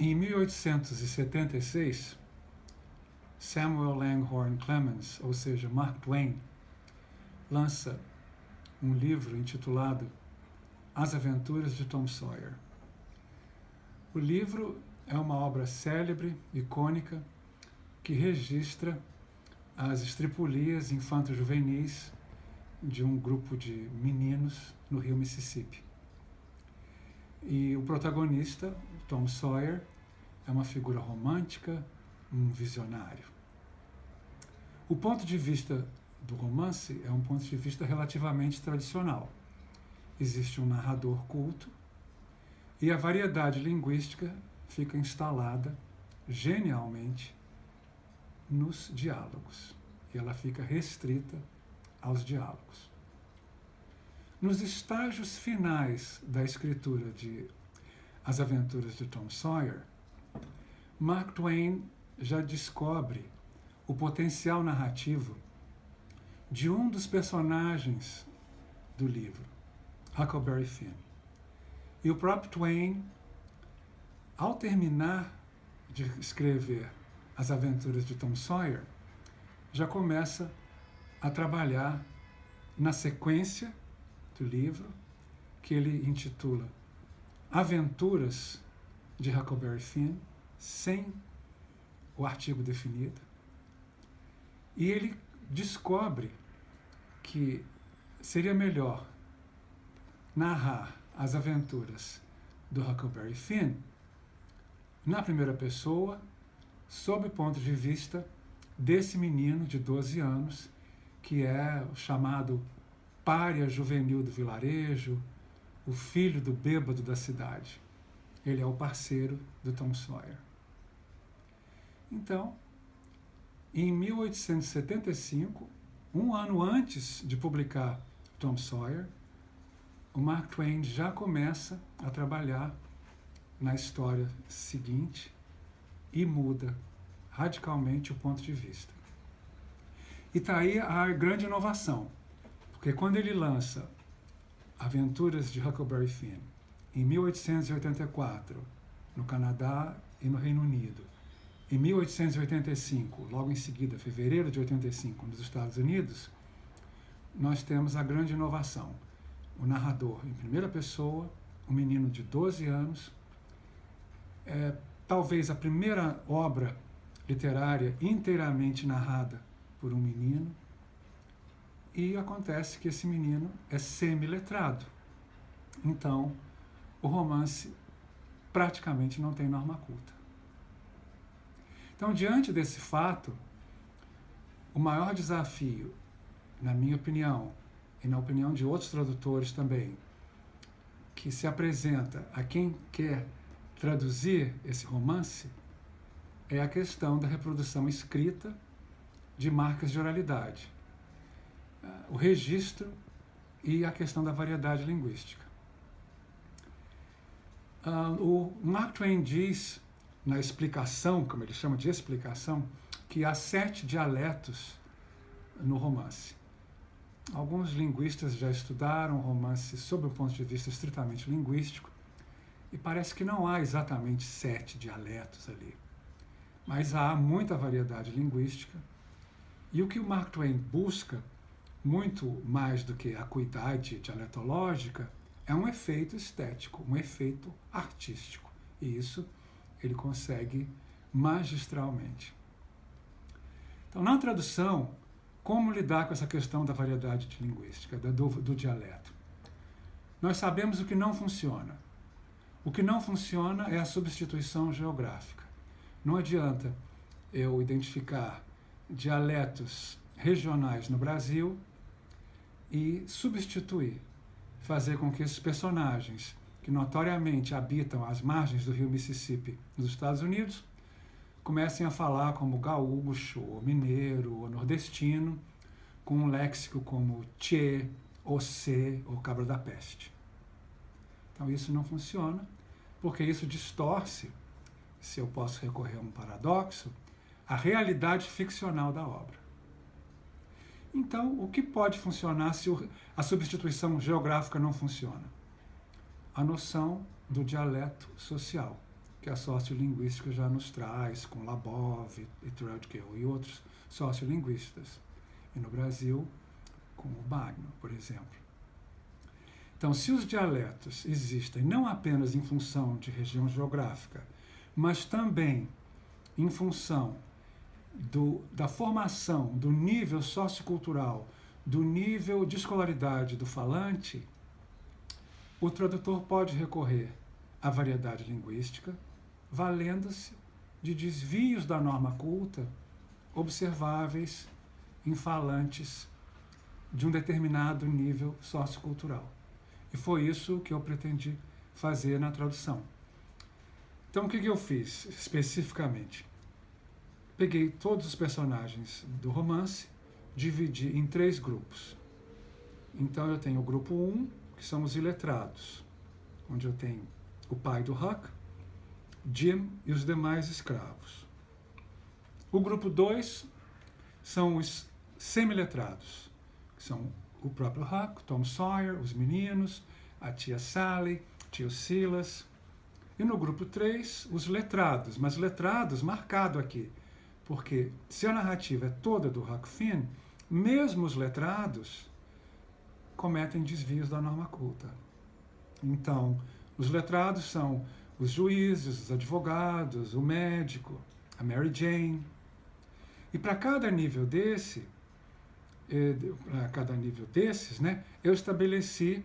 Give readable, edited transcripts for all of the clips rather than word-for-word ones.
Em 1876, Samuel Langhorne Clemens, ou seja, Mark Twain, lança um livro intitulado As Aventuras de Tom Sawyer. O livro é uma obra célebre, icônica, que registra as estripulias infanto-juvenis de um grupo de meninos no rio Mississippi. E o protagonista, Tom Sawyer, é uma figura romântica, um visionário. O ponto de vista do romance é um ponto de vista relativamente tradicional. Existe um narrador culto e a variedade linguística fica instalada genialmente nos diálogos. E ela fica restrita aos diálogos. Nos estágios finais da escritura de As Aventuras de Tom Sawyer, Mark Twain já descobre o potencial narrativo de um dos personagens do livro, Huckleberry Finn. E o próprio Twain, ao terminar de escrever As Aventuras de Tom Sawyer, já começa a trabalhar na sequência do livro, que ele intitula Aventuras de Huckleberry Finn, sem o artigo definido. E ele descobre que seria melhor narrar as aventuras do Huckleberry Finn na primeira pessoa, sob o ponto de vista desse menino de 12 anos, que é o chamado pária juvenil do vilarejo, o filho do bêbado da cidade. Ele é o parceiro do Tom Sawyer. Então, em 1875, um ano antes de publicar Tom Sawyer, o Mark Twain já começa a trabalhar na história seguinte e muda radicalmente o ponto de vista. E está aí a grande inovação, porque quando ele lança Aventuras de Huckleberry Finn, em 1884, no Canadá e no Reino Unido, em 1885, logo em seguida, fevereiro de 85, nos Estados Unidos, nós temos a grande inovação. O narrador em primeira pessoa, um menino de 12 anos, talvez a primeira obra literária inteiramente narrada por um menino, e acontece que esse menino é semi-letrado. Então, o romance praticamente não tem norma culta. Então, diante desse fato, o maior desafio, na minha opinião, e na opinião de outros tradutores também, que se apresenta a quem quer traduzir esse romance, é a questão da reprodução escrita de marcas de oralidade, o registro e a questão da variedade linguística. O Mark Twain diz, na explicação, como ele chama de explicação, que há 7 dialetos no romance. Alguns linguistas já estudaram o romance sob o ponto de vista estritamente linguístico e parece que não há exatamente 7 dialetos ali. Mas há muita variedade linguística e o que o Mark Twain busca, muito mais do que a acuidade dialetológica, é um efeito estético, um efeito artístico. E isso ele consegue magistralmente. Então, na tradução, como lidar com essa questão da variedade linguística, do dialeto? Nós sabemos o que não funciona. O que não funciona é a substituição geográfica. Não adianta eu identificar dialetos regionais no Brasil e substituir, fazer com que esses personagens que notoriamente habitam as margens do rio Mississippi nos Estados Unidos comecem a falar como gaúcho, ou mineiro, ou nordestino, com um léxico como tchê, ocê ou cabra da peste. Então isso não funciona, porque isso distorce, se eu posso recorrer a um paradoxo, a realidade ficcional da obra. Então, o que pode funcionar se a substituição geográfica não funciona? A noção do dialeto social. que a sociolinguística já nos traz, com Labov e Treadgill e outros sociolinguistas. E no Brasil, com o Bagno, por exemplo. Então, se os dialetos existem não apenas em função de região geográfica, mas também em função da formação, do nível sociocultural, do nível de escolaridade do falante, o tradutor pode recorrer à variedade linguística, valendo-se de desvios da norma culta observáveis em falantes de um determinado nível sociocultural. E foi isso que eu pretendi fazer na tradução. Então, o que eu fiz especificamente? Peguei todos os personagens do romance, dividi em 3 grupos. Então, eu tenho o grupo 1, que são os iletrados, onde eu tenho o pai do Huck, Jim e os demais escravos. O grupo 2 são os semiletrados, que são o próprio Huck, Tom Sawyer, os meninos, a tia Sally, tio Silas. E no grupo 3, os letrados, mas letrados marcado aqui, porque se a narrativa é toda do Huck Finn, mesmo os letrados cometem desvios da norma culta. Então, os letrados são os juízes, os advogados, o médico, a Mary Jane. E para cada nível desses, né, eu estabeleci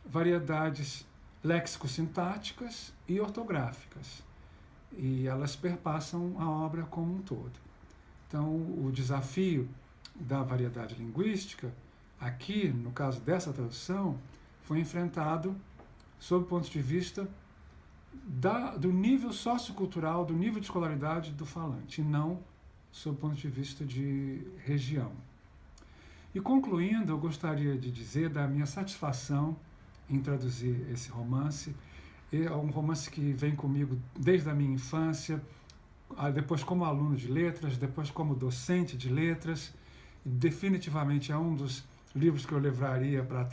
variedades léxico-sintáticas e ortográficas. E elas perpassam a obra como um todo. Então, o desafio da variedade linguística, aqui, no caso dessa tradução, foi enfrentado sob o ponto de vista do nível sociocultural, do nível de escolaridade do falante, e não sob o ponto de vista de região. E concluindo, eu gostaria de dizer da minha satisfação em traduzir esse romance. É um romance que vem comigo desde a minha infância, depois como aluno de letras, depois como docente de letras. Definitivamente é um dos livros que eu levaria para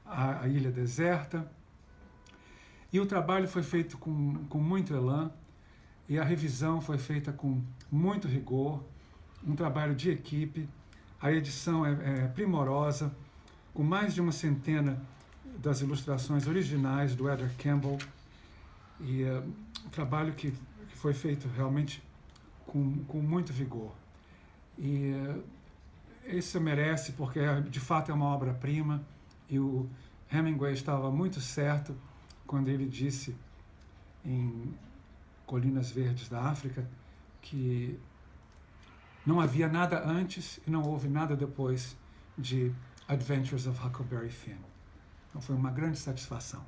a Ilha Deserta. E o trabalho foi feito com muito elan, e a revisão foi feita com muito rigor, um trabalho de equipe. A edição é primorosa, com mais de 100 das ilustrações originais do Edgar Campbell, e um trabalho que foi feito realmente com muito vigor. E isso merece, porque de fato é uma obra-prima, e o Hemingway estava muito certo quando ele disse em Colinas Verdes da África que não havia nada antes e não houve nada depois de Adventures of Huckleberry Finn. Então foi uma grande satisfação.